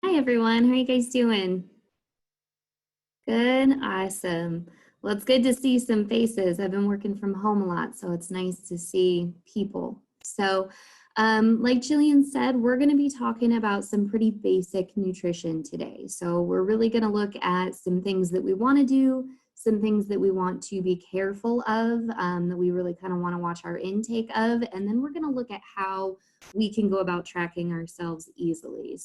Hi everyone, how are you guys doing? Good, awesome. Well, it's good to see some faces. I've been working from home a lot, so it's nice to see people. Like Jillian said, we're going to be talking about some pretty basic nutrition today. So we're really going to look at some things that we want to do, some things that we want to be careful of, that we really kind of want to watch our intake of, and then we're going to look at how we can go about tracking ourselves easily.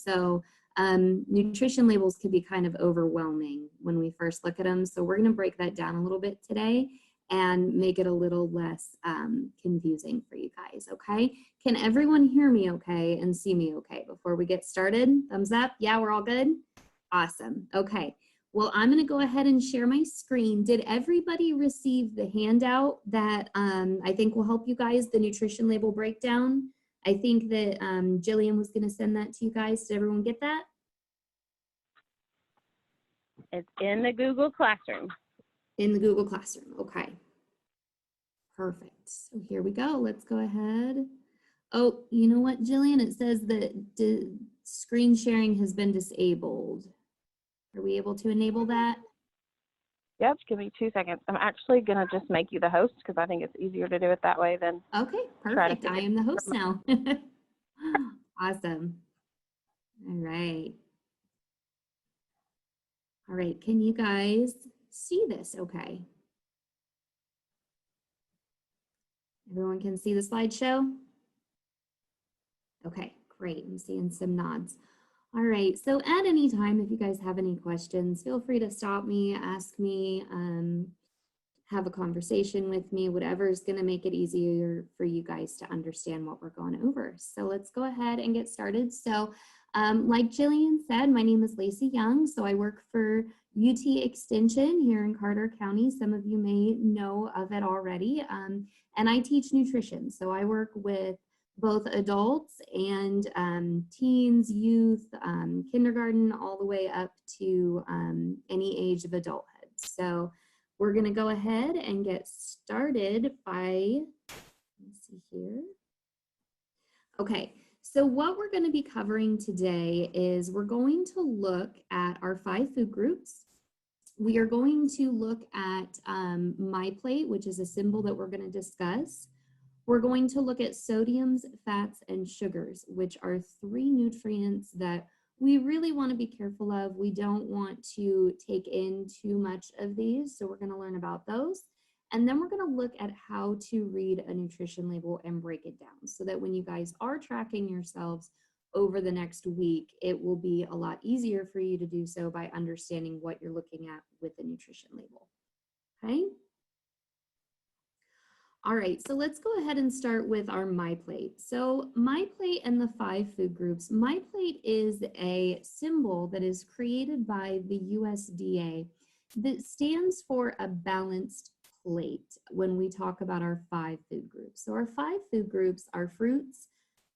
Nutrition labels can be kind of overwhelming when we first look at them. So we're going to break that down a little bit today and make it a little less confusing for you guys, okay? Can everyone hear me okay and see me okay before we get started? Thumbs up? Yeah, we're all good? Awesome. Okay. Well, I'm going to go ahead and share my screen. Did everybody receive the handout that I think will help you guys, the nutrition label breakdown? I think that Jillian was going to send that to you guys. Did everyone get that? It's in the Google Classroom. In the Google Classroom. Okay. Perfect. So here we go. Let's go ahead. Oh, you know what, Jillian? It says that screen sharing has been disabled. Are we able to enable that? Yep, give me 2 seconds. I'm actually going to just make you the host because I think it's easier to do it that way than okay, perfect. I am the host now. Awesome. All right. All right, can you guys see this okay? Everyone can see the slideshow? Okay, great. I'm seeing some nods. All right, so at any time, if you guys have any questions, feel free to stop me, ask me, have a conversation with me, whatever is going to make it easier for you guys to understand what we're going over. So let's go ahead and get started. Like Jillian said, my name is Lacey Young. So I work for UT Extension here in Carter County. Some of you may know of it already. And I teach nutrition. So I work with both adults and teens, youth, kindergarten, all the way up to any age of adulthood. So we're going to go ahead and get started by, let's see here. Okay, so what we're going to be covering today is we're going to look at our 5 food groups. We are going to look at MyPlate, which is a symbol that we're going to discuss. We're going to look at sodiums, fats, and sugars, which are 3 nutrients that we really want to be careful of. We don't want to take in too much of these, so we're going to learn about those. And then we're going to look at how to read a nutrition label and break it down so that when you guys are tracking yourselves over the next week, it will be a lot easier for you to do so by understanding what you're looking at with the nutrition label. Okay? All right, so let's go ahead and start with our MyPlate. So MyPlate and the 5 food groups. MyPlate is a symbol that is created by the USDA that stands for a balanced plate when we talk about our 5 food groups. So our 5 food groups are fruits,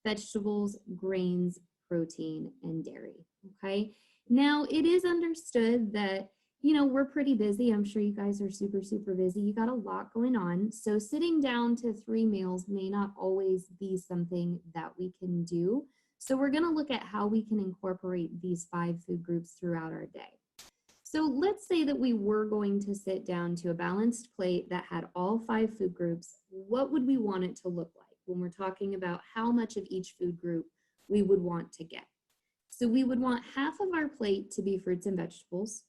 vegetables, grains, protein, and dairy, okay? Now, it is understood that we're pretty busy. I'm sure you guys are super, super busy. You got a lot going on. So sitting down to 3 meals may not always be something that we can do. So we're going to look at how we can incorporate these 5 food groups throughout our day. So let's say that we were going to sit down to a balanced plate that had all 5 food groups. What would we want it to look like when we're talking about how much of each food group we would want to get? So we would want half of our plate to be fruits and vegetables.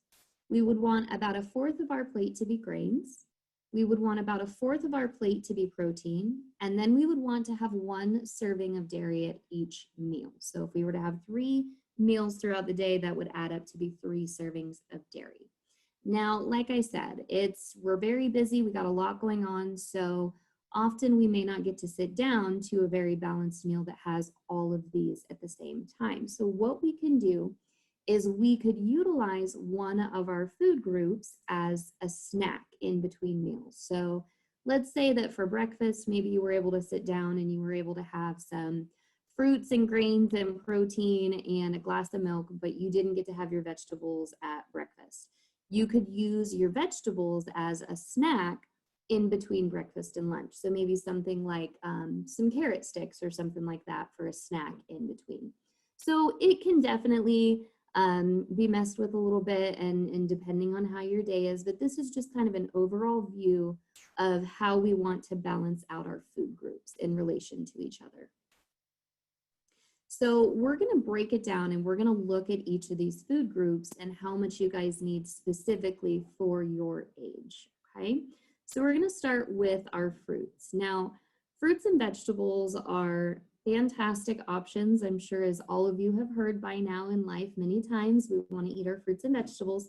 We would want about 1/4 of our plate to be grains. We would want about 1/4 of our plate to be protein. And then we would want to have 1 serving of dairy at each meal. So if we were to have 3 meals throughout the day, that would add up to be 3 servings of dairy. Now, like I said, we're very busy. We got a lot going on. So often we may not get to sit down to a very balanced meal that has all of these at the same time. So what we can do is we could utilize one of our food groups as a snack in between meals. So let's say that for breakfast, maybe you were able to sit down and you were able to have some fruits and grains and protein and a glass of milk, but you didn't get to have your vegetables at breakfast. You could use your vegetables as a snack in between breakfast and lunch. So maybe something like some carrot sticks or something like that for a snack in between. So it can definitely be messed with a little bit and depending on how your day is, but this is just kind of an overall view of how we want to balance out our food groups in relation to each other. So we're going to break it down and we're going to look at each of these food groups and how much you guys need specifically for your age, okay? So we're going to start with our fruits. Now, fruits and vegetables are fantastic options. I'm sure as all of you have heard by now in life many times, we want to eat our fruits and vegetables,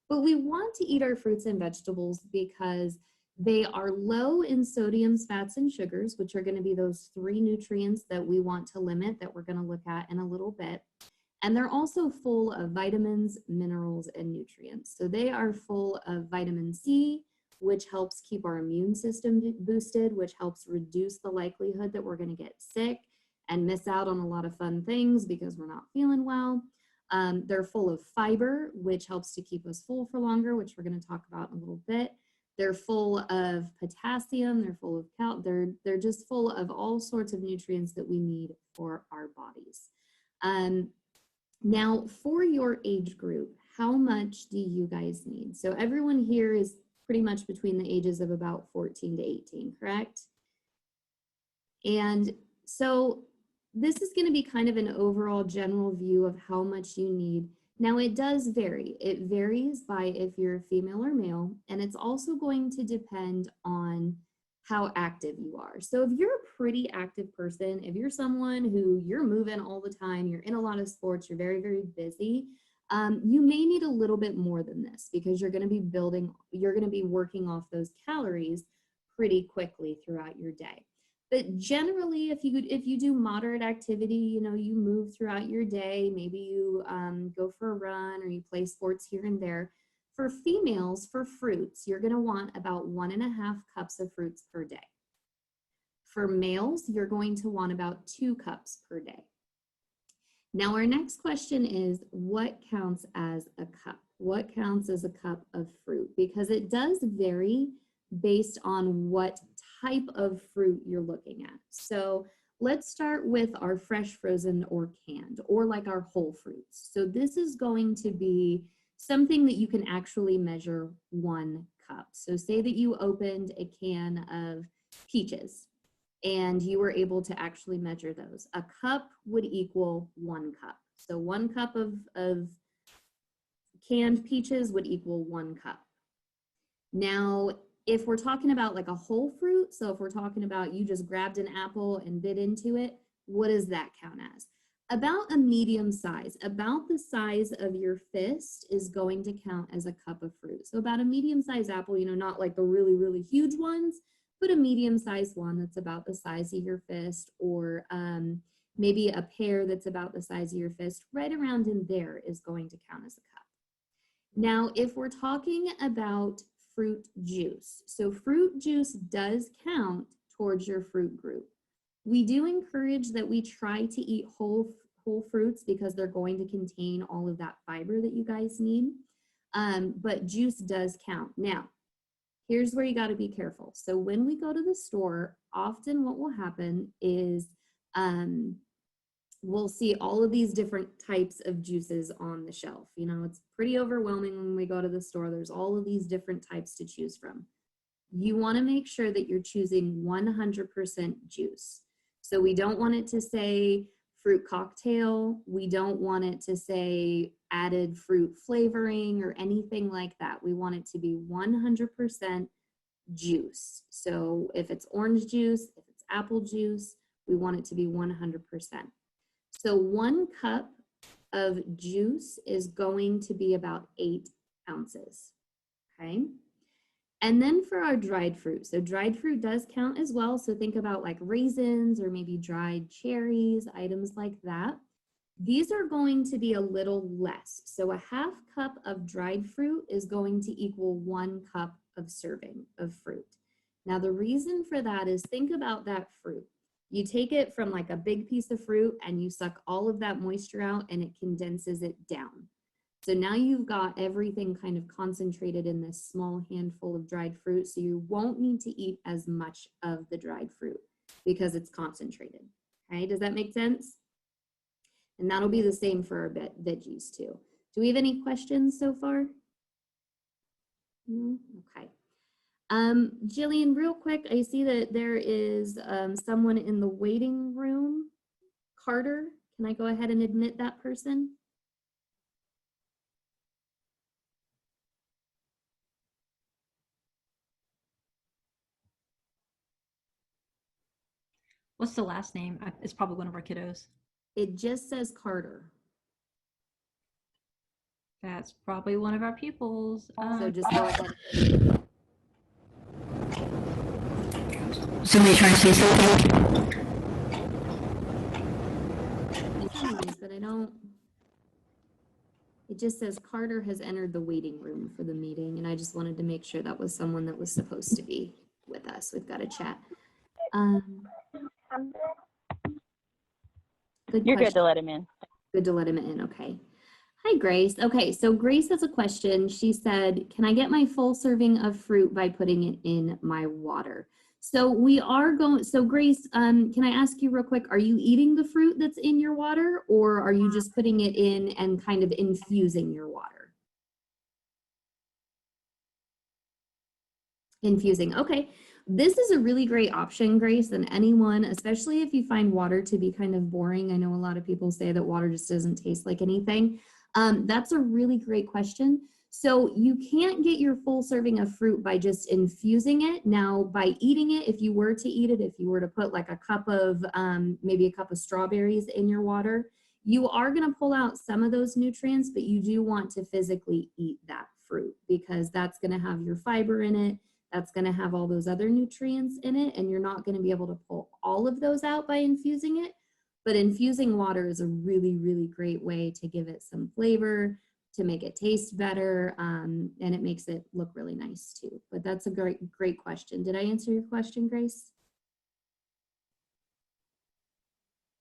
but we want to eat our fruits and vegetables because they are low in sodiums, fats, and sugars, which are going to be those 3 nutrients that we want to limit that we're going to look at in a little bit. And they're also full of vitamins, minerals, and nutrients. So they are full of vitamin C, which helps keep our immune system boosted, which helps reduce the likelihood that we're going to get sick and miss out on a lot of fun things because we're not feeling well. They're full of fiber, which helps to keep us full for longer, which we're going to talk about in a little bit. They're full of potassium, they're full of they're just full of all sorts of nutrients that we need for our bodies. Now, for your age group, how much do you guys need? So everyone here is pretty much between the ages of about 14 to 18, correct? And so this is going to be kind of an overall general view of how much you need. Now, it does vary. It varies by if you're a female or male, and it's also going to depend on how active you are. So if you're a pretty active person, if you're someone who you're moving all the time, you're in a lot of sports, you're very, very busy, you may need a little bit more than this because you're going to be working off those calories pretty quickly throughout your day. But generally, if you do moderate activity, you know, you move throughout your day, maybe you go for a run or you play sports here and there. For females, for fruits, you're going to want about 1.5 cups of fruits per day. For males, you're going to want about 2 cups per day. Now, our next question is, what counts as a cup? What counts as a cup of fruit? Because it does vary based on what type of fruit you're looking at. So let's start with our fresh, frozen, or canned, or like our whole fruits. So this is going to be something that you can actually measure 1 cup. So say that you opened a can of peaches and you were able to actually measure those. A cup would equal 1 cup. So 1 cup of canned peaches would equal 1 cup. Now, if we're talking about like a whole fruit, so if we're talking about you just grabbed an apple and bit into it, what does that count as? About a medium size, about the size of your fist is going to count as a cup of fruit. So about a medium-sized apple, you know, not like the really, really huge ones, but a medium-sized one that's about the size of your fist, or maybe a pear that's about the size of your fist, right around in there is going to count as a cup. Now, if we're talking about fruit juice, so fruit juice does count towards your fruit group. We do encourage that we try to eat whole fruits because they're going to contain all of that fiber that you guys need, but juice does count. Now, here's where you got to be careful. So when we go to the store, often what will happen is we'll see all of these different types of juices on the shelf. You know, it's pretty overwhelming when we go to the store. There's all of these different types to choose from. You want to make sure that you're choosing 100% juice. So we don't want it to say fruit cocktail. We don't want it to say added fruit flavoring or anything like that. We want it to be 100% juice. So if it's orange juice, if it's apple juice, we want it to be 100%. So 1 cup of juice is going to be about 8 ounces, okay? And then for our dried fruit, so dried fruit does count as well. So think about like raisins or maybe dried cherries, items like that. These are going to be a little less. So a 1/2 cup of dried fruit is going to equal 1 cup of serving of fruit. Now the reason for that is, think about that fruit. You take it from like a big piece of fruit and you suck all of that moisture out and it condenses it down. So now you've got everything kind of concentrated in this small handful of dried fruit, so you won't need to eat as much of the dried fruit because it's concentrated. Okay, does that make sense? And that'll be the same for our veggies too. Do we have any questions so far? No? Okay. Jillian, real quick, I see that there is someone in the waiting room. Carter, can I go ahead and admit that person? What's the last name? It's probably one of our kiddos. It just says Carter. That's probably one of our pupils. So just go ahead. Somebody trying to say something? Anyways, but I don't. It just says Carter has entered the waiting room for the meeting, and I just wanted to make sure that was someone that was supposed to be with us. We've got a chat. Good You're question. good to let him in. Good to let him in. Okay. Hi, Grace. Okay, so Grace has a question. She said, can I get my full serving of fruit by putting it in my water? So we are going, so Grace, can I ask you real quick, are you eating the fruit that's in your water, or are you just putting it in and kind of infusing your water? Infusing, okay. This is a really great option, Grace, and anyone, especially if you find water to be kind of boring. I know a lot of people say that water just doesn't taste like anything. That's a really great question. So you can't get your full serving of fruit by just infusing it. Now, by eating it, if you were to eat it, if you were to put like a cup of, maybe a cup of strawberries in your water, you are going to pull out some of those nutrients, but you do want to physically eat that fruit because that's going to have your fiber in it. That's going to have all those other nutrients in it, and you're not going to be able to pull all of those out by infusing it. But infusing water is a really, really great way to give it some flavor, to make it taste better, and it makes it look really nice too. But that's a great question. Did I answer your question, Grace?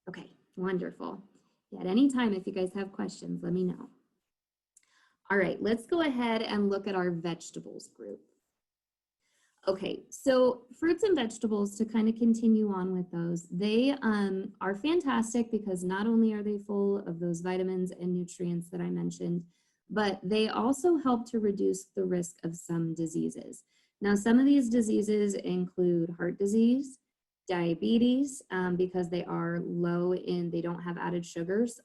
Okay, wonderful. Yeah, at any time, if you guys have questions, let me know. All right, let's go ahead and look at our vegetables group. Okay, so fruits and vegetables, to kind of continue on with those, they are fantastic because not only are they full of those vitamins and nutrients that I mentioned, but they also help to reduce the risk of some diseases. Now, some of these diseases include heart disease, diabetes, because they are low in, they don't have added sugars.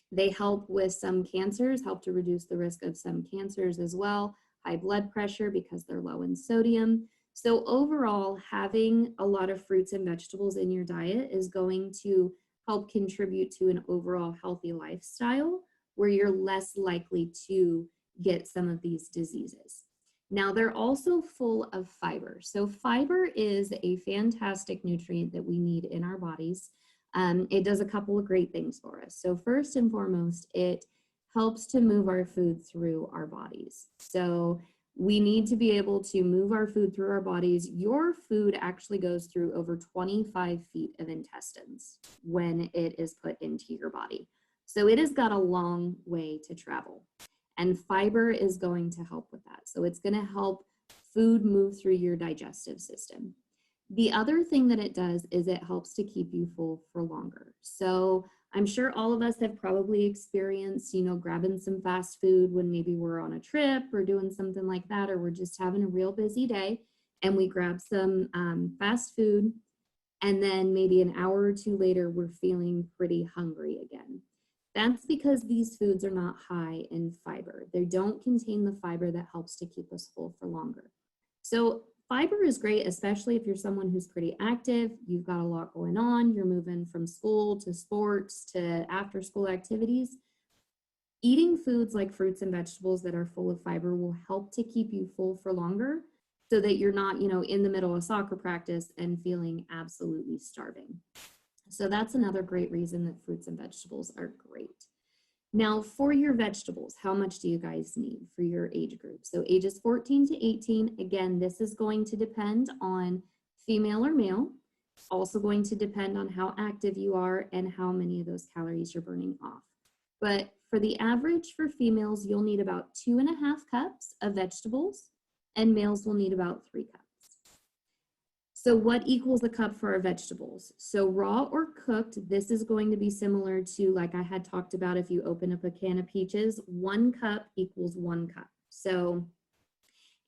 They help with some cancers, help to reduce the risk of some cancers as well. High blood pressure because they're low in sodium. So overall, having a lot of fruits and vegetables in your diet is going to help contribute to an overall healthy lifestyle where you're less likely to get some of these diseases. Now, they're also full of fiber. So fiber is a fantastic nutrient that we need in our bodies. It does a couple of great things for us. So first and foremost, it helps to move our food through our bodies. So we need to be able to move our food through our bodies. Your food actually goes through over 25 feet of intestines when it is put into your body. So it has got a long way to travel. And fiber is going to help with that. So it's going to help food move through your digestive system. The other thing that it does is it helps to keep you full for longer. So I'm sure all of us have probably experienced, grabbing some fast food when maybe we're on a trip or doing something like that, or we're just having a real busy day and we grab some fast food, and then maybe an hour or two later, we're feeling pretty hungry again. That's because these foods are not high in fiber. They don't contain the fiber that helps to keep us full for longer. So fiber is great, especially if you're someone who's pretty active, you've got a lot going on, you're moving from school to sports to after school activities. Eating foods like fruits and vegetables that are full of fiber will help to keep you full for longer so that you're not, in the middle of soccer practice and feeling absolutely starving. So that's another great reason that fruits and vegetables are great. Now, for your vegetables, how much do you guys need for your age group? So ages 14 to 18, again, this is going to depend on female or male. Also going to depend on how active you are and how many of those calories you're burning off. But for the average for females, you'll need about 2.5 cups of vegetables, and males will need about 3 cups. So what equals a cup for our vegetables? So raw or cooked, this is going to be similar to, like I had talked about, if you open up a can of peaches, 1 cup equals 1 cup. So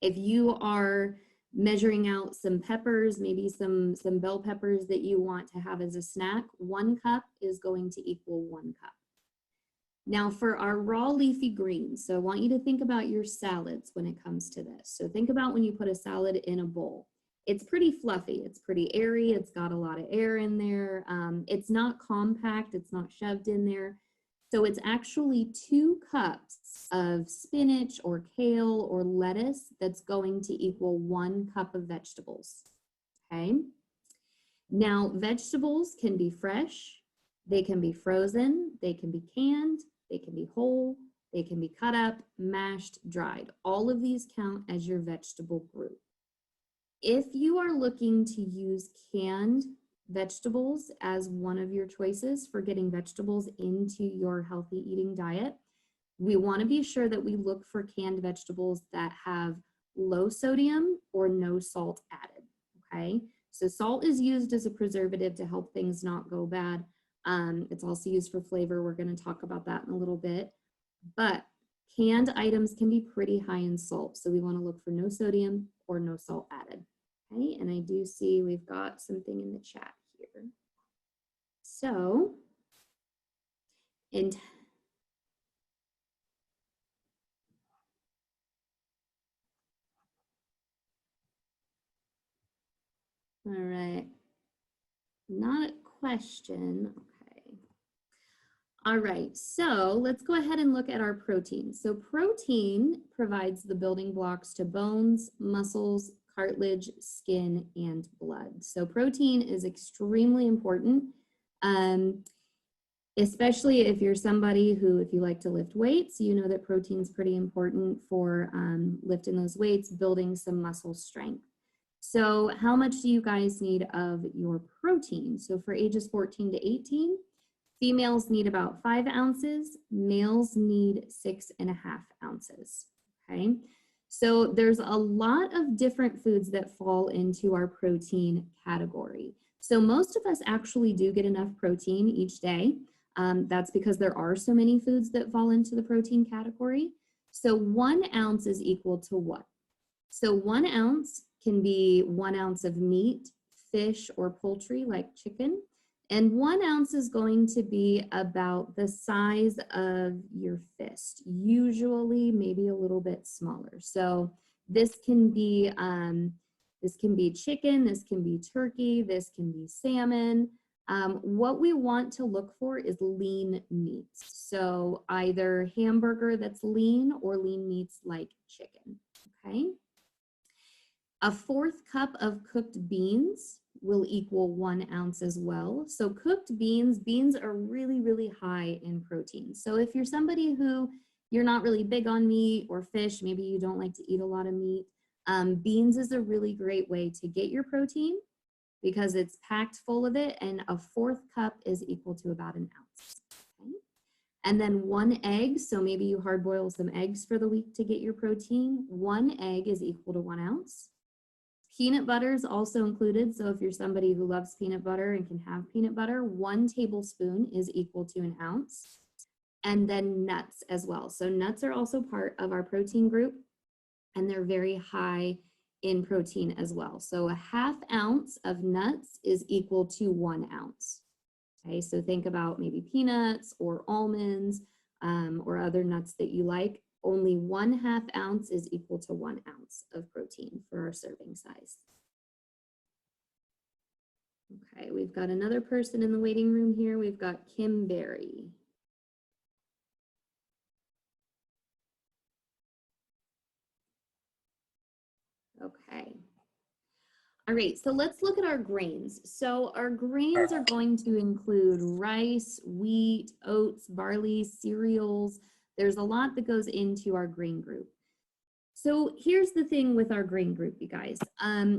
if you are measuring out some peppers, maybe some bell peppers that you want to have as a snack, 1 cup is going to equal 1 cup. Now for our raw leafy greens, so I want you to think about your salads when it comes to this. So think about when you put a salad in a bowl. It's pretty fluffy, it's pretty airy, it's got a lot of air in there. It's not compact, it's not shoved in there. So it's actually 2 cups of spinach or kale or lettuce that's going to equal 1 cup of vegetables, okay? Now, vegetables can be fresh, they can be frozen, they can be canned, they can be whole, they can be cut up, mashed, dried. All of these count as your vegetable group. If you are looking to use canned vegetables as one of your choices for getting vegetables into your healthy eating diet, we want to be sure that we look for canned vegetables that have low sodium or no salt added, okay? So salt is used as a preservative to help things not go bad. It's also used for flavor. We're going to talk about that in a little bit. But canned items can be pretty high in salt, so we want to look for no sodium or no salt added. Okay, and I do see we've got something in the chat here. So, all right, not a question. Okay. All right, so let's go ahead and look at our protein. So protein provides the building blocks to bones, muscles, cartilage, skin, and blood. So protein is extremely important, especially if you're somebody who, if you like to lift weights, you know that protein is pretty important for lifting those weights, building some muscle strength. So how much do you guys need of your protein? So for ages 14 to 18, females need about 5 ounces, males need 6.5 ounces, okay? So there's a lot of different foods that fall into our protein category. So most of us actually do get enough protein each day. That's because there are so many foods that fall into the protein category. So 1 ounce is equal to what? So 1 ounce can be 1 ounce of meat, fish, or poultry like chicken. And 1 ounce is going to be about the size of your fist, usually maybe a little bit smaller. So this can be chicken, this can be turkey, this can be salmon. What we want to look for is lean meats. So either hamburger that's lean or lean meats like chicken, okay? A 1/4 cup of cooked beans will equal 1 ounce as well. So cooked beans are really, really high in protein. So if you're somebody who you're not really big on meat or fish, maybe you don't like to eat a lot of meat, beans is a really great way to get your protein because it's packed full of it, and a 1/4 cup is equal to about 1 ounce. Okay? And then 1 egg, so maybe you hard boil some eggs for the week to get your protein. 1 egg is equal to 1 ounce. Peanut butter is also included, so if you're somebody who loves peanut butter and can have peanut butter, 1 tablespoon is equal to 1 ounce. And then nuts as well. So nuts are also part of our protein group, and they're very high in protein as well. So a 1/2 ounce of nuts is equal to 1 ounce. Okay, so think about maybe peanuts or almonds or other nuts that you like. Only 1/2 ounce is equal to 1 ounce of protein for our serving size. Okay, we've got another person in the waiting room here. We've got Kim Berry. Okay. All right, so let's look at our grains. So our grains are going to include rice, wheat, oats, barley, cereals. There's a lot that goes into our grain group. So here's the thing with our grain group, you guys.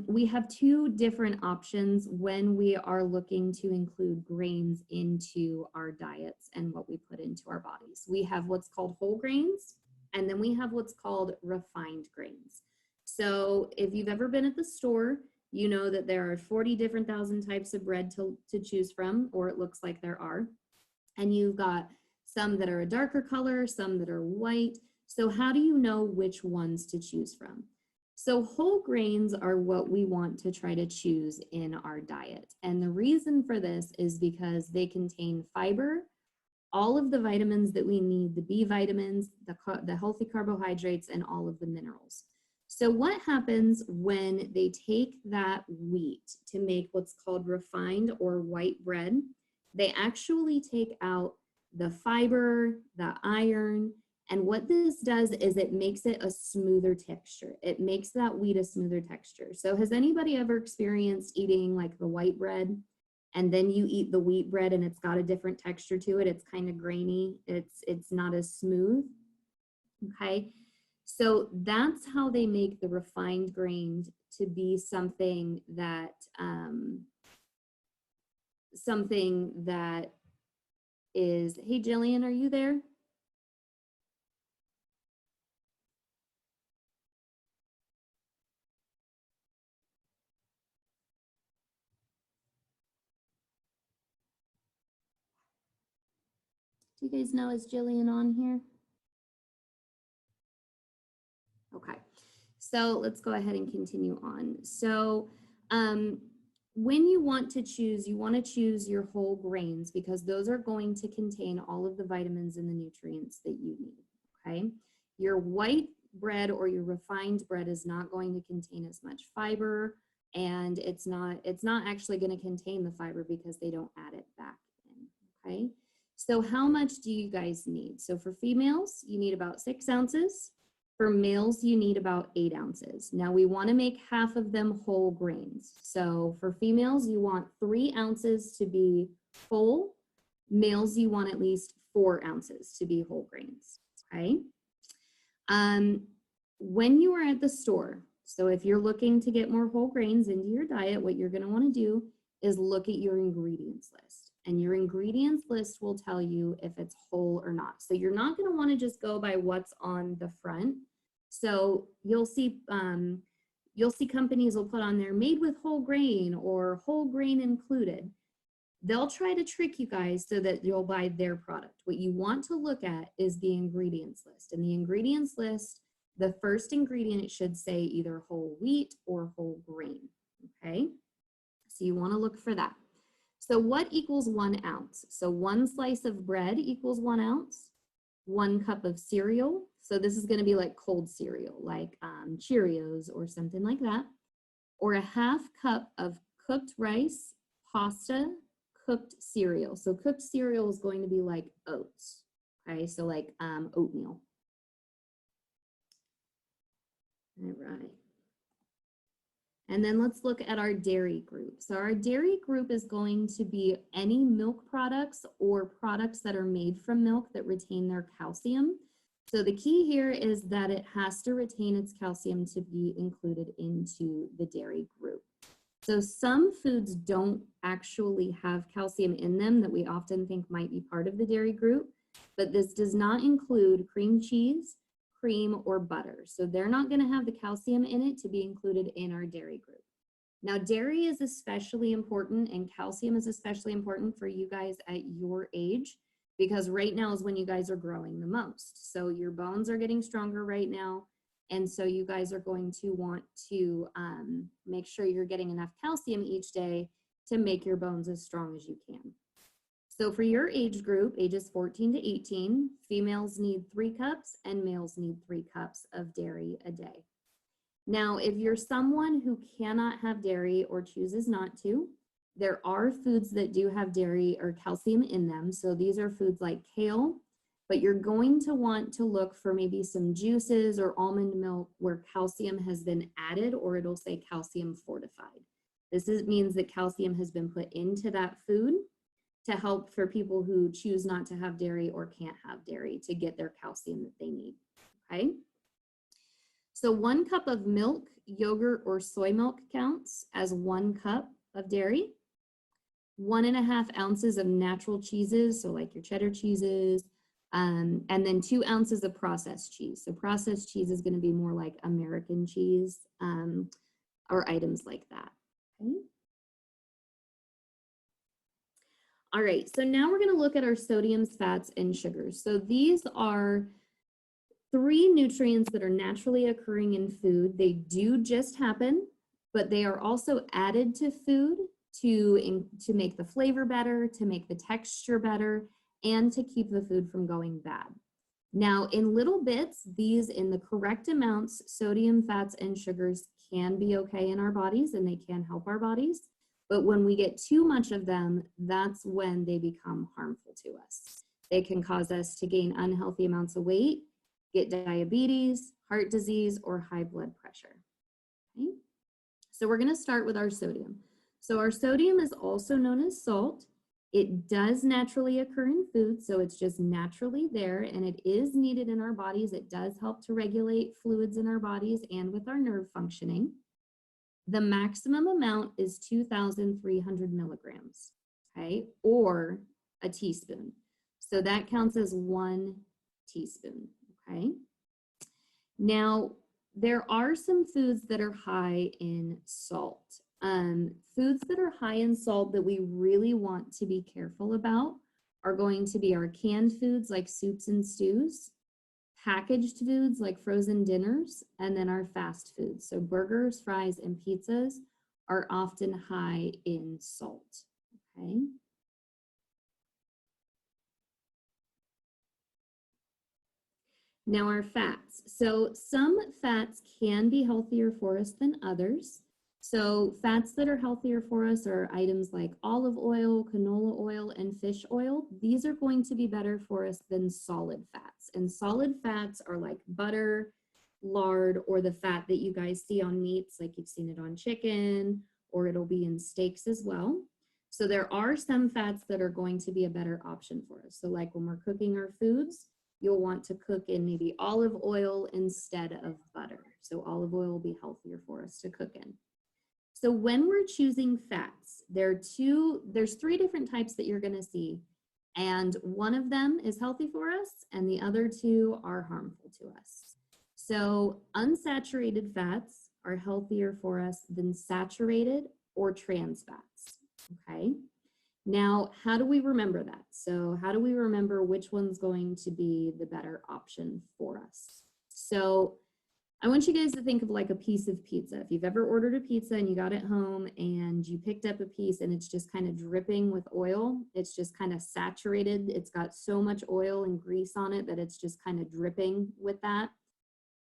We have 2 different options when we are looking to include grains into our diets and what we put into our bodies. We have what's called whole grains, and then we have what's called refined grains. So if you've ever been at the store, You know that there are 40 different thousand types of bread to choose from, or it looks like there are. And you've got some that are a darker color, some that are white. So how do you know which ones to choose from? So whole grains are what we want to try to choose in our diet. And the reason for this is because they contain fiber, all of the vitamins that we need, the B vitamins, the healthy carbohydrates, and all of the minerals. So what happens when they take that wheat to make what's called refined or white bread? They actually take out the fiber, the iron, and what this does is it makes it a smoother texture. It makes that wheat a smoother texture. So has anybody ever experienced eating like the white bread and then you eat the wheat bread and it's got a different texture to it? It's kind of grainy. It's not as smooth. Okay. So that's how they make the refined grain to be something that is, hey Jillian, are you there? Do you guys know, is Jillian on here? Okay, so let's go ahead and continue on. So when you want to choose your whole grains because those are going to contain all of the vitamins and the nutrients that you need, okay? Your white bread or your refined bread is not going to contain as much fiber, and it's not actually going to contain the fiber because they don't add it back in, okay? So how much do you guys need? So for females, you need about 6 ounces. For males, you need about 8 ounces. Now we want to make half of them whole grains. So for females, you want 3 ounces to be whole. Males, you want at least 4 ounces to be whole grains, okay? When you are at the store, so if you're looking to get more whole grains into your diet, what you're going to want to do is look at your ingredients list. And your ingredients list will tell you if it's whole or not. So you're not going to want to just go by what's on the front. So you'll see companies will put on there made with whole grain or whole grain included. They'll try to trick you guys so that you'll buy their product. What you want to look at is the ingredients list. And the ingredients list, the first ingredient should say either whole wheat or whole grain, okay? So you want to look for that. So what equals 1 ounce? So 1 slice of bread equals 1 ounce. 1 cup of cereal. So this is going to be like cold cereal, like Cheerios or something like that. Or a half cup of cooked rice, pasta, cooked cereal. So cooked cereal is going to be like oats. Okay, so like oatmeal. All right. And then let's look at our dairy group. So our dairy group is going to be any milk products or products that are made from milk that retain their calcium. So the key here is that it has to retain its calcium to be included into the dairy group. So some foods don't actually have calcium in them that we often think might be part of the dairy group, but this does not include cream cheese, cream, or butter. So they're not going to have the calcium in it to be included in our dairy group. Now, dairy is especially important and calcium is especially important for you guys at your age because right now is when you guys are growing the most. So your bones are getting stronger right now. And so you guys are going to want to make sure you're getting enough calcium each day to make your bones as strong as you can. So for your age group, ages 14 to 18, females need 3 cups and males need 3 cups of dairy a day. Now, if you're someone who cannot have dairy or chooses not to, there are foods that do have dairy or calcium in them. So these are foods like kale, but you're going to want to look for maybe some juices or almond milk where calcium has been added, or it'll say calcium fortified. This means that calcium has been put into that food to help for people who choose not to have dairy or can't have dairy to get their calcium that they need, okay? So 1 cup of milk, yogurt, or soy milk counts as 1 cup of dairy. 1.5 ounces of natural cheeses, so like your cheddar cheeses, and then 2 ounces of processed cheese. So processed cheese is going to be more like American cheese or items like that. Okay. All right, so now we're going to look at our sodiums, fats, and sugars. So these are 3 nutrients that are naturally occurring in food. They do just happen, but they are also added to food to make the flavor better, to make the texture better, and to keep the food from going bad. Now, in little bits, these in the correct amounts, sodium, fats, and sugars can be okay in our bodies and they can help our bodies. But when we get too much of them, that's when they become harmful to us. They can cause us to gain unhealthy amounts of weight, get diabetes, heart disease, or high blood pressure. Okay? So we're going to start with our sodium. So our sodium is also known as salt. It does naturally occur in food, so it's just naturally there, and it is needed in our bodies. It does help to regulate fluids in our bodies and with our nerve functioning. The maximum amount is 2,300 milligrams, okay, or a teaspoon. So that counts as 1 teaspoon, okay? Now, there are some foods that are high in salt. Foods that are high in salt that we really want to be careful about are going to be our canned foods like soups and stews, packaged foods like frozen dinners, and then our fast foods. So burgers, fries, and pizzas are often high in salt, okay? Now our fats. So some fats can be healthier for us than others. So fats that are healthier for us are items like olive oil, canola oil, and fish oil. These are going to be better for us than solid fats. And solid fats are like butter, lard, or the fat that you guys see on meats, like you've seen it on chicken, or it'll be in steaks as well. So there are some fats that are going to be a better option for us. So like when we're cooking our foods, you'll want to cook in maybe olive oil instead of butter. So olive oil will be healthier for us to cook in. So when we're choosing fats, there's 3 different types that you're gonna see. And one of them is healthy for us and the other 2 are harmful to us. So unsaturated fats are healthier for us than saturated or trans fats, okay? Now, how do we remember that? So how do we remember which one's going to be the better option for us? So I want you guys to think of like a piece of pizza. If you've ever ordered a pizza and you got it home and you picked up a piece and it's just kind of dripping with oil, it's just kind of saturated. It's got so much oil and grease on it that it's just kind of dripping with that.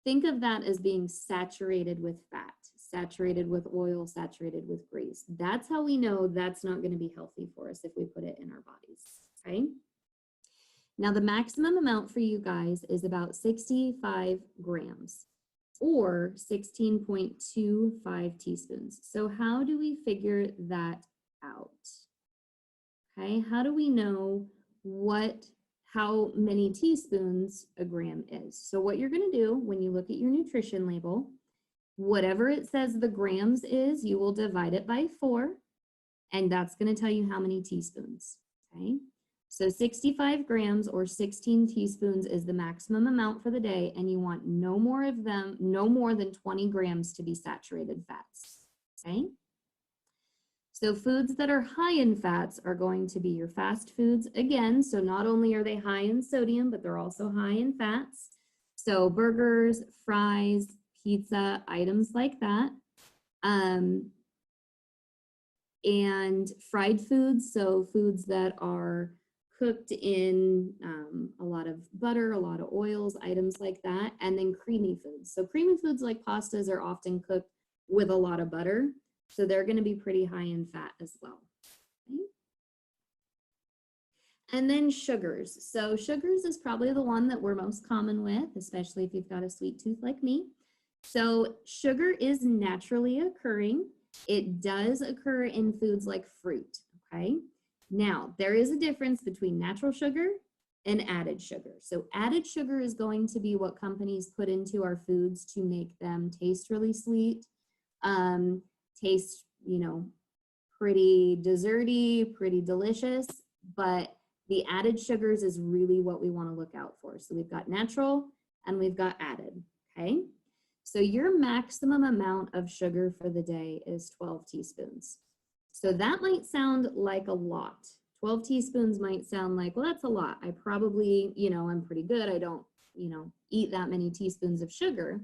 Think of that as being saturated with fat, saturated with oil, saturated with grease. That's how we know that's not going to be healthy for us if we put it in our bodies, okay? Now the maximum amount for you guys is about 65 grams or 16.25 teaspoons. So how do we figure that out? Okay, how do we know how many teaspoons a gram is? So what you're gonna do when you look at your nutrition label, whatever it says the grams is, you will divide it by 4, and that's gonna tell you how many teaspoons, okay? So 65 grams or 16 teaspoons is the maximum amount for the day, and you want no more of them, no more than 20 grams to be saturated fats, okay? So foods that are high in fats are going to be your fast foods again. So not only are they high in sodium, but they're also high in fats. So burgers, fries, pizza, items like that. And fried foods, so foods that are cooked in a lot of butter, a lot of oils, items like that, and then creamy foods. So creamy foods like pastas are often cooked with a lot of butter, so they're gonna be pretty high in fat as well. Okay. And then sugars. So sugars is probably the one that we're most common with, especially if you've got a sweet tooth like me. So sugar is naturally occurring. It does occur in foods like fruit, okay? Now, there is a difference between natural sugar and added sugar. So added sugar is going to be what companies put into our foods to make them taste really sweet, taste, you know, pretty desserty, pretty delicious, but the added sugars is really what we want to look out for. So we've got natural and we've got added, okay? So your maximum amount of sugar for the day is 12 teaspoons. So that might sound like a lot. 12 teaspoons might sound like, well, that's a lot. I probably, I'm pretty good. I don't, eat that many teaspoons of sugar.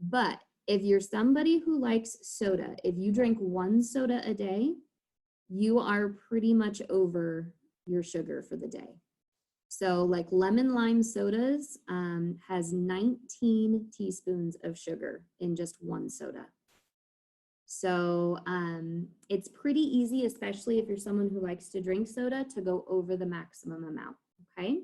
But if you're somebody who likes soda, if you drink 1 soda a day, you are pretty much over your sugar for the day. So like lemon lime sodas has 19 teaspoons of sugar in just 1 soda. So it's pretty easy, especially if you're someone who likes to drink soda, to go over the maximum amount, okay?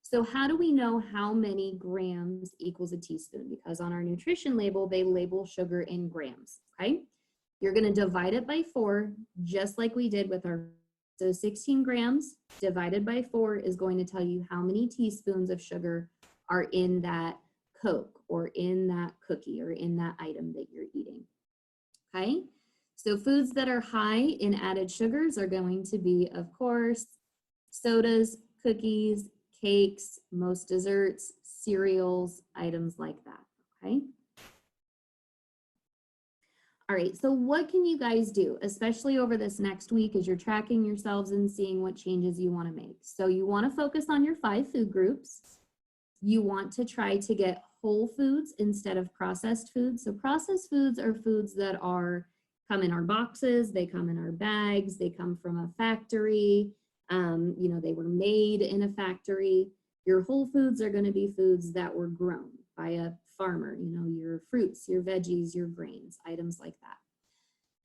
So how do we know how many grams equals a teaspoon? Because on our nutrition label, they label sugar in grams, okay? You're gonna divide it by 4, just like we did with our, so 16 grams divided by 4 is going to tell you how many teaspoons of sugar are in that Coke or in that cookie or in that item that you're eating, okay? So foods that are high in added sugars are going to be, of course, sodas, cookies, cakes, most desserts, cereals, items like that, okay? All right, so what can you guys do, especially over this next week as you're tracking yourselves and seeing what changes you want to make? So you want to focus on your 5 food groups. You want to try to get whole foods instead of processed foods. So processed foods are foods that come in our boxes, they come in our bags, they come from a factory, they were made in a factory. Your whole foods are going to be foods that were grown by a farmer, your fruits, your veggies, your grains, items like that.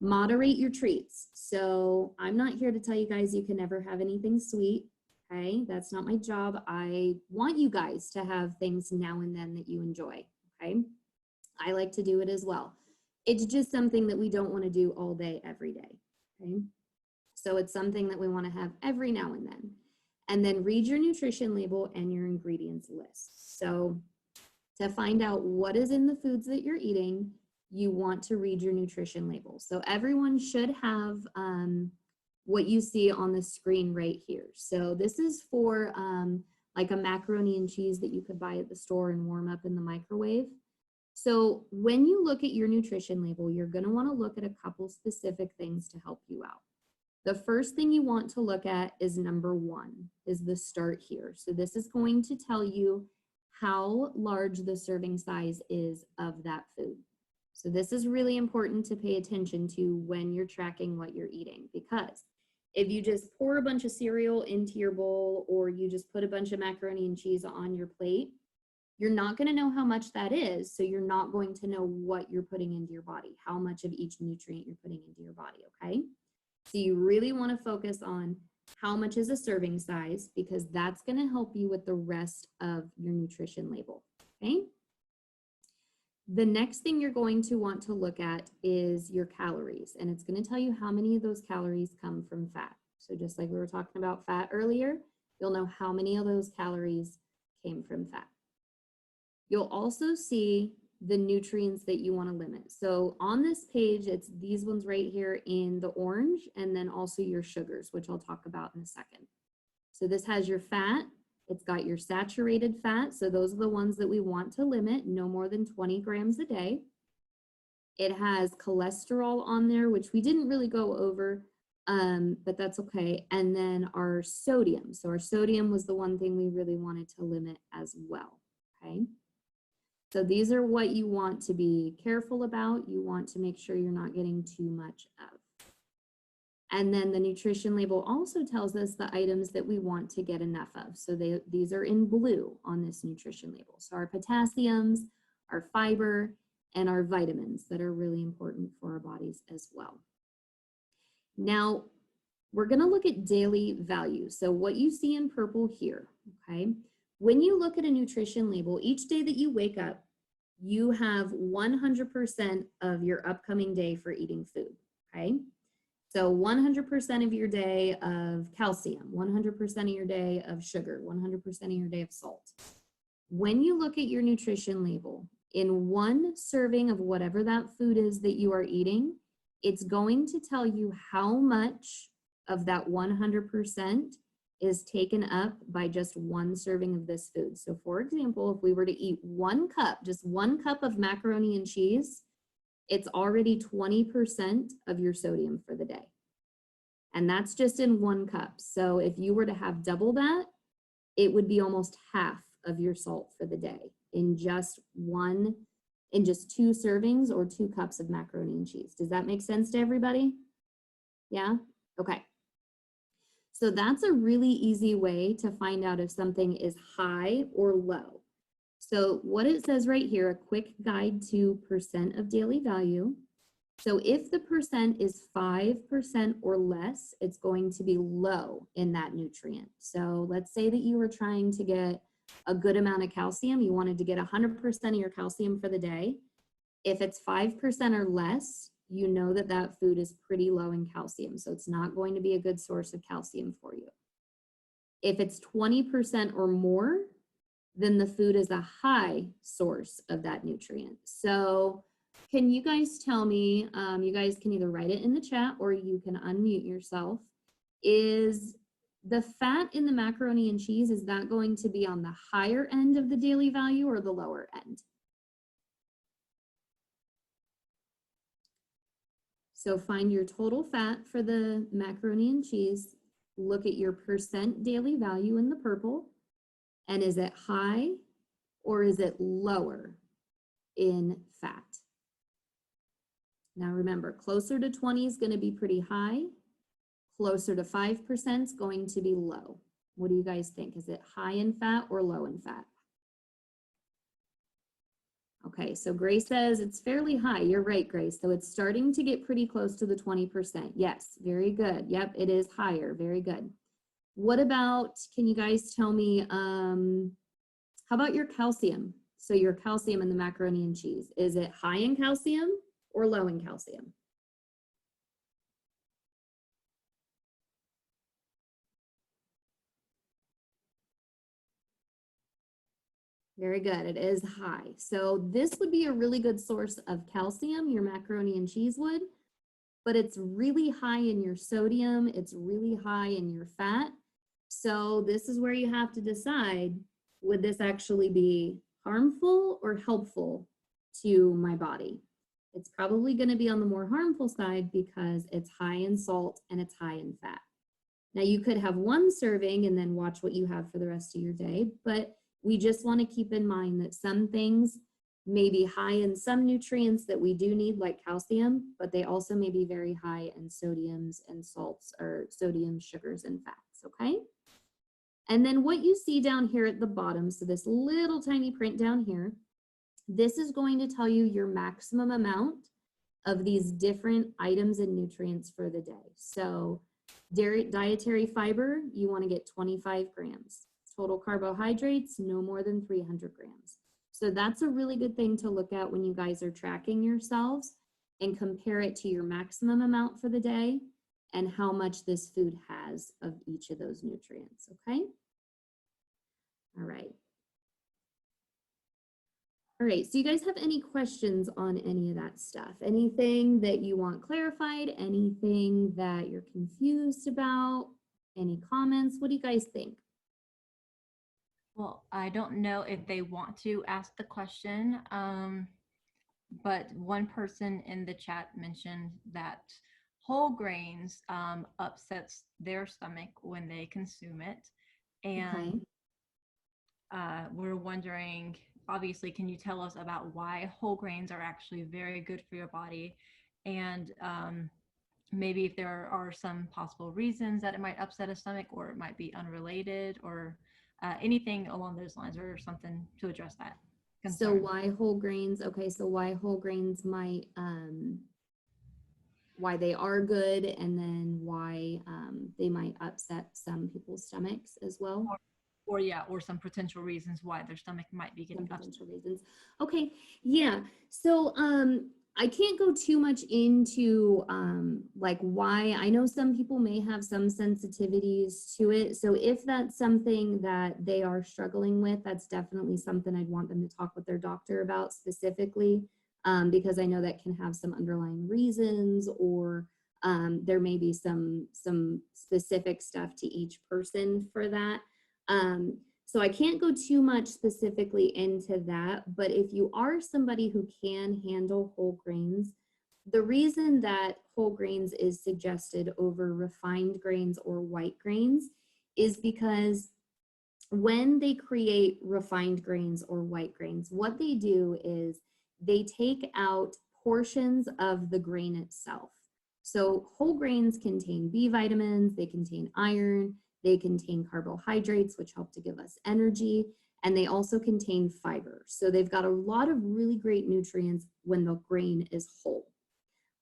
Moderate your treats. So I'm not here to tell you guys you can never have anything sweet, okay? That's not my job. I want you guys to have things now and then that you enjoy, okay? I like to do it as well. It's just something that we don't want to do all day, every day, okay? So it's something that we want to have every now and then. And then read your nutrition label and your ingredients list. So to find out what is in the foods that you're eating, you want to read your nutrition label. So everyone should have what you see on the screen right here. So this is for like a macaroni and cheese that you could buy at the store and warm up in the microwave. So when you look at your nutrition label, you're going to want to look at a couple specific things to help you out. The first thing you want to look at is number 1, is the start here. So this is going to tell you how large the serving size is of that food. So this is really important to pay attention to when you're tracking what you're eating, because if you just pour a bunch of cereal into your bowl or you just put a bunch of macaroni and cheese on your plate, you're not going to know how much that is. So you're not going to know what you're putting into your body, how much of each nutrient you're putting into your body, okay? So you really want to focus on how much is a serving size, because that's going to help you with the rest of your nutrition label, okay? The next thing you're going to want to look at is your calories, and it's going to tell you how many of those calories come from fat. So just like we were talking about fat earlier, you'll know how many of those calories came from fat. You'll also see the nutrients that you want to limit. So on this page, it's these ones right here in the orange, and then also your sugars, which I'll talk about in a second. So this has your fat. It's got your saturated fat. So those are the ones that we want to limit, no more than 20 grams a day. It has cholesterol on there, which we didn't really go over, but that's okay. And then our sodium. So our sodium was the one thing we really wanted to limit as well, okay? So these are what you want to be careful about. You want to make sure you're not getting too much of. And then the nutrition label also tells us the items that we want to get enough of. So these are in blue on this nutrition label. So our potassiums, our fiber, and our vitamins that are really important for our bodies as well. Now, we're going to look at daily values. So what you see in purple here, okay? When you look at a nutrition label, each day that you wake up, you have 100% of your upcoming day for eating food, okay? So 100% of your day of calcium, 100% of your day of sugar, 100% of your day of salt. When you look at your nutrition label, in one serving of whatever that food is that you are eating, it's going to tell you how much of that 100% is taken up by just one serving of this food. So for example, if we were to eat 1 cup, just 1 cup of macaroni and cheese, it's already 20% of your sodium for the day. And that's just in 1 cup. So if you were to have double that, it would be almost half of your salt for the day in just 2 servings or 2 cups of macaroni and cheese. Does that make sense to everybody? Yeah? Okay. So that's a really easy way to find out if something is high or low. So what it says right here, a quick guide to percent of daily value. So if the percent is 5% or less, it's going to be low in that nutrient. So let's say that you were trying to get a good amount of calcium. You wanted to get 100% of your calcium for the day. If it's 5% or less, you know that that food is pretty low in calcium. So it's not going to be a good source of calcium for you. If it's 20% or more, then the food is a high source of that nutrient. So can you guys tell me, you guys can either write it in the chat or you can unmute yourself. Is the fat in the macaroni and cheese, is that going to be on the higher end of the daily value or the lower end? So find your total fat for the macaroni and cheese, look at your percent daily value in the purple, and is it high or is it lower in fat? Now remember, closer to 20 is going to be pretty high, closer to 5% is going to be low. What do you guys think? Is it high in fat or low in fat? Okay, so Grace says it's fairly high. You're right, Grace. So it's starting to get pretty close to the 20%. Yes, very good. Yep, it is higher. Very good. What about, can you guys tell me, how about your calcium? So your calcium in the macaroni and cheese, is it high in calcium or low in calcium? Very good, it is high. So this would be a really good source of calcium, your macaroni and cheese would, but it's really high in your sodium, it's really high in your fat. So this is where you have to decide, would this actually be harmful or helpful to my body? It's probably going to be on the more harmful side because it's high in salt and it's high in fat. Now you could have 1 serving and then watch what you have for the rest of your day, but we just want to keep in mind that some things may be high in some nutrients that we do need, like calcium, but they also may be very high in sodiums and salts, or sodium, sugars, and fats, okay? And then what you see down here at the bottom, so this little tiny print down here, this is going to tell you your maximum amount of these different items and nutrients for the day. So dietary fiber, you want to get 25 grams. Total carbohydrates, no more than 300 grams. So that's a really good thing to look at when you guys are tracking yourselves and compare it to your maximum amount for the day and how much this food has of each of those nutrients, okay? All right. All right, so you guys have any questions on any of that stuff? Anything that you want clarified? Anything that you're confused about? Any comments? What do you guys think? Well, I don't know if they want to ask the question, but one person in the chat mentioned that whole grains upsets their stomach when they consume it. And we're wondering, obviously, can you tell us about why whole grains are actually very good for your body? And maybe if there are some possible reasons that it might upset a stomach, or it might be unrelated, or anything along those lines, or something to address that concern. So why whole grains? Okay, so why whole grains might, why they are good, and then why they might upset some people's stomachs as well. Or yeah, or some potential reasons why their stomach might be getting upset. Potential reasons. Okay, yeah. So I can't go too much into like why. I know some people may have some sensitivities to it. So if that's something that they are struggling with, that's definitely something I'd want them to talk with their doctor about specifically, because I know that can have some underlying reasons, or There may be some specific stuff to each person for that. So I can't go too much specifically into that, but if you are somebody who can handle whole grains, the reason that whole grains is suggested over refined grains or white grains is because when they create refined grains or white grains, what they do is they take out portions of the grain itself. So whole grains contain B vitamins, they contain iron, they contain carbohydrates, which help to give us energy, and they also contain fiber. So they've got a lot of really great nutrients when the grain is whole.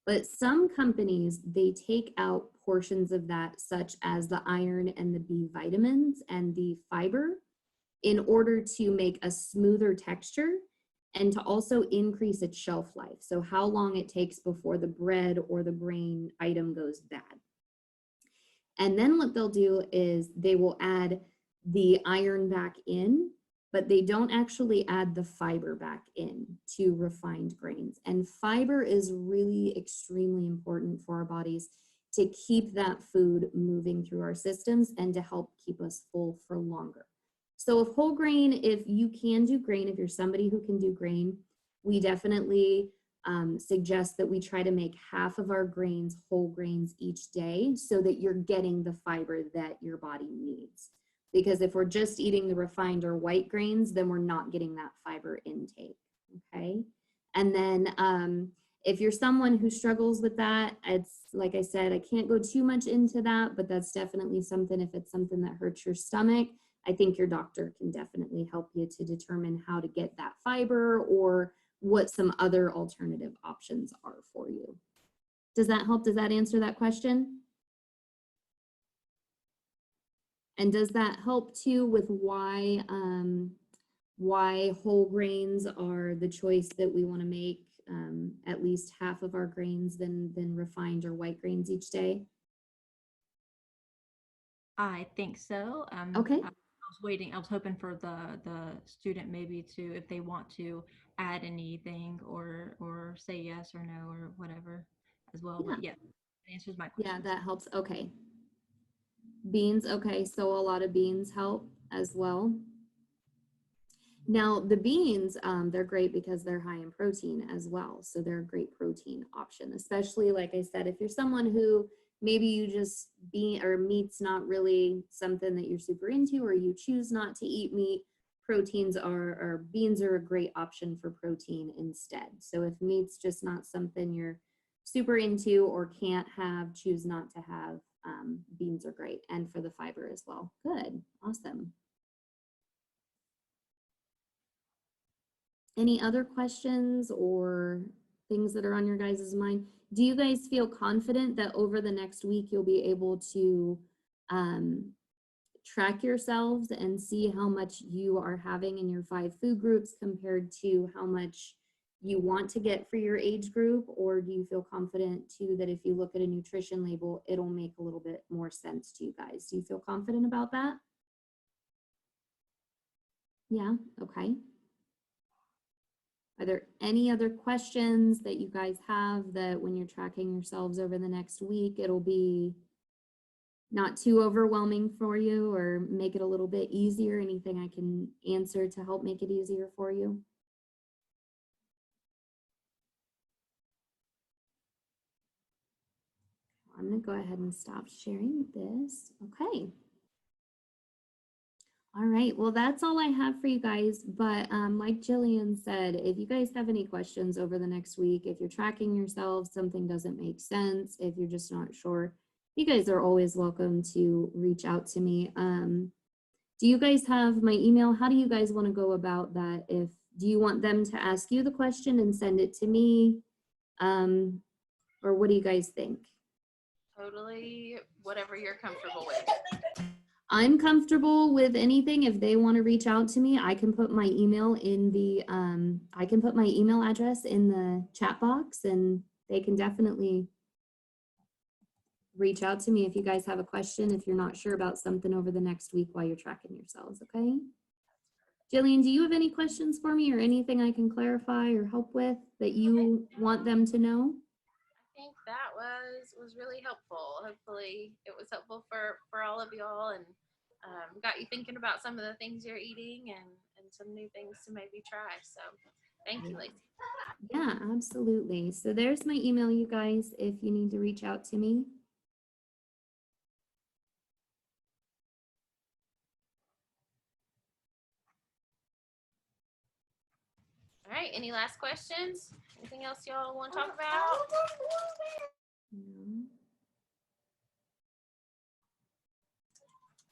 But some companies, they take out portions of that, such as the iron and the B vitamins and the fiber, in order to make a smoother texture and to also increase its shelf life. So how long it takes before the bread or the grain item goes bad. And then what they'll do is they will add the iron back in, but they don't actually add the fiber back in to refined grains. And fiber is really extremely important for our bodies to keep that food moving through our systems and to help keep us full for longer. So if whole grain, if you can do grain, if you're somebody who can do grain, we definitely suggest that we try to make half of our grains whole grains each day so that you're getting the fiber that your body needs. Because if we're just eating the refined or white grains, then we're not getting that fiber intake, okay? And then if you're someone who struggles with that, it's like I said, I can't go too much into that, but that's definitely something, if it's something that hurts your stomach, I think your doctor can definitely help you to determine how to get that fiber or what some other alternative options are for you. Does that help? Does that answer that question? And does that help too with why whole grains are the choice that we want to make at least half of our grains than refined or white grains each day? I think so. Okay. I was waiting. I was hoping for the student maybe to, if they want to add anything or say yes or no or whatever as well. Yeah. But yeah, that answers my question. Yeah, that helps. Okay. Beans. Okay, so a lot of beans help as well. Now the beans, they're great because they're high in protein as well. So they're a great protein option, especially like I said, if you're someone who maybe you just meat's not really something that you're super into, or you choose not to eat meat, or beans are a great option for protein instead. So if meat's just not something you're super into or can't have, choose not to have, beans are great. And for the fiber as well. Good, awesome. Any other questions or things that are on your guys' mind? Do you guys feel confident that over the next week you'll be able to track yourselves and see how much you are having in your 5 food groups compared to how much you want to get for your age group? Or do you feel confident too that if you look at a nutrition label, it'll make a little bit more sense to you guys? Do you feel confident about that? Yeah, okay. Are there any other questions that you guys have that when you're tracking yourselves over the next week, it'll be not too overwhelming for you or make it a little bit easier? Anything I can answer to help make it easier for you? I'm gonna go ahead and stop sharing this. Okay. All right, well, that's all I have for you guys. But like Jillian said, if you guys have any questions over the next week, if you're tracking yourselves, something doesn't make sense, if you're just not sure, you guys are always welcome to reach out to me. Do you guys have my email? How do you guys want to go about that? Do you want them to ask you the question and send it to me? Or what do you guys think? Totally whatever you're comfortable with. I'm comfortable with anything. If they want to reach out to me, I can put my email in the, I can put my email address in the chat box, and they can definitely reach out to me if you guys have a question, if you're not sure about something over the next week while you're tracking yourselves, okay? Jillian, do you have any questions for me or anything I can clarify or help with that you want them to know? I think that was really helpful. Hopefully it was helpful for all of y'all and got you thinking about some of the things you're eating and some new things to maybe try. So thank you, Lacey. Yeah, absolutely. So there's my email, you guys, if you need to reach out to me. All right, any last questions? Anything else y'all want to talk about? No.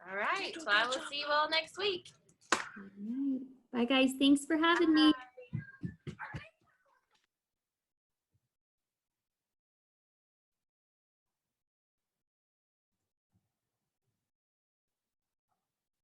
All right, so I will see you all next week. All right. Bye, guys. Thanks for having me.